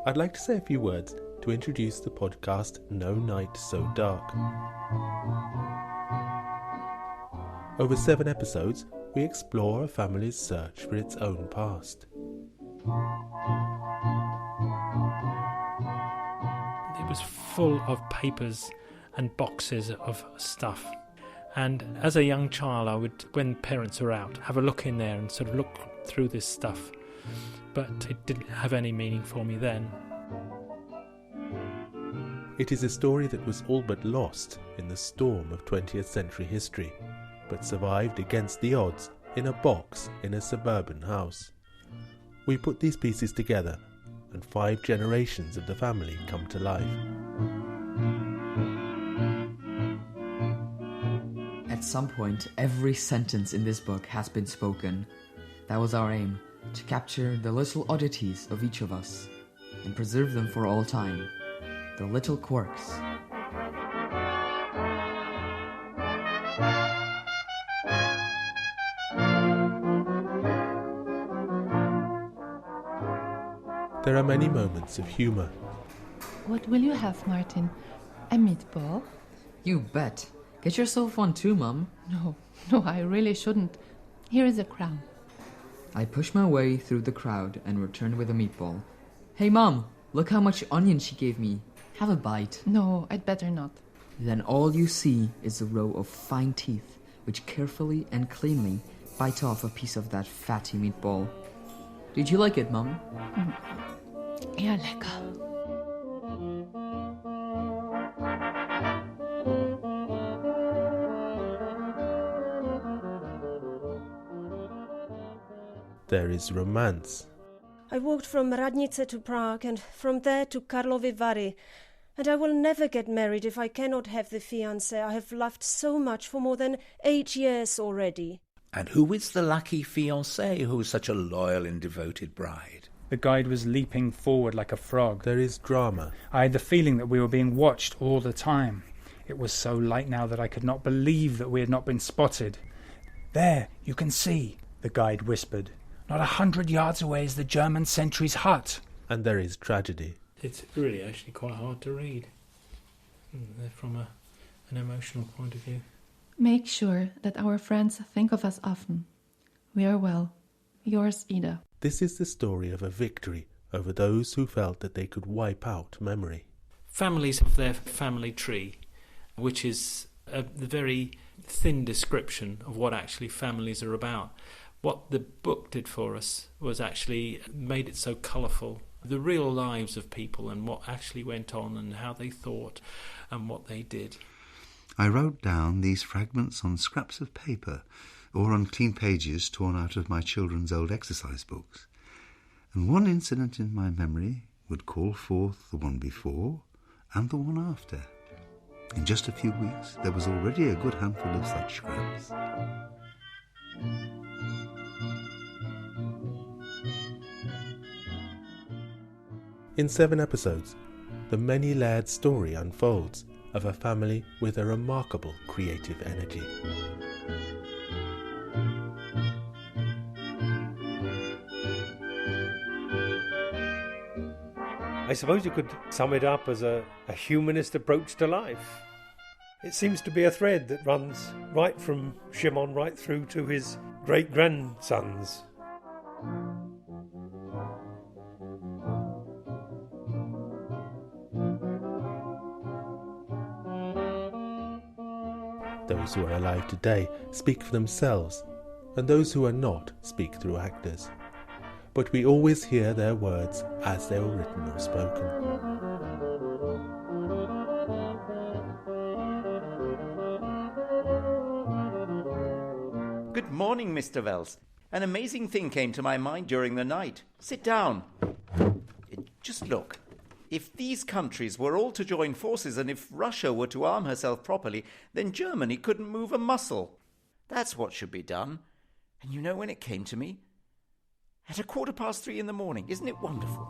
I'd like to say a few words to introduce the podcast No Night So Dark. Over 7 episodes, we explore a family's search for its own past. It was full of papers and boxes of stuff. And as a young child, I would, when parents were out, have a look in there and sort of look through this stuff. But it didn't have any meaning for me then. It is a story that was all but lost in the storm of 20th century history, but survived against the odds in a box in a suburban house. We put these pieces together, and 5 generations of the family come to life. At some point, every sentence in this book has been spoken. That was our aim, to capture the little oddities of each of us and preserve them for all time. The little quirks. There are many moments of humour. What will you have, Martin? A meatball? You bet. Get yourself one too, Mum. No, I really shouldn't. Here is a crown. I pushed my way through the crowd and returned with a meatball. Hey, Mum, look how much onion she gave me. Have a bite. No, I'd better not. Then all you see is a row of fine teeth, which carefully and cleanly bite off a piece of that fatty meatball. Did you like it, Mum? Ja, lecker. There is romance. I walked from Radnice to Prague and from there to Karlovy Vary, and I will never get married if I cannot have the fiancé I have loved so much for more than 8 years already. And who is the lucky fiancé who is such a loyal and devoted bride? The guide was leaping forward like a frog. There is drama. I had the feeling that we were being watched all the time. It was so light now that I could not believe that we had not been spotted. There, you can see, the guide whispered. Not 100 yards away is the German sentry's hut. And there is tragedy. It's really actually quite hard to read from an emotional point of view. Make sure that our friends think of us often. We are well. Yours, Ida. This is the story of a victory over those who felt that they could wipe out memory. Families have their family tree, which is a very thin description of what actually families are about. What the book did for us was actually made it so colourful. The real lives of people and what actually went on and how they thought and what they did. I wrote down these fragments on scraps of paper or on clean pages torn out of my children's old exercise books. And one incident in my memory would call forth the one before and the one after. In just a few weeks, there was already a good handful of such scraps. In 7 episodes, the many-layered story unfolds of a family with a remarkable creative energy. I suppose you could sum it up as a humanist approach to life. It seems to be a thread that runs right from Shimon right through to his great-grandsons. Those who are alive today speak for themselves, and those who are not speak through actors. But we always hear their words as they were written or spoken. Good morning, Mr. Wells. An amazing thing came to my mind during the night. Sit down. Just look. If these countries were all to join forces and if Russia were to arm herself properly, then Germany couldn't move a muscle. That's what should be done. And you know when it came to me? At 3:15 in the morning. Isn't it wonderful?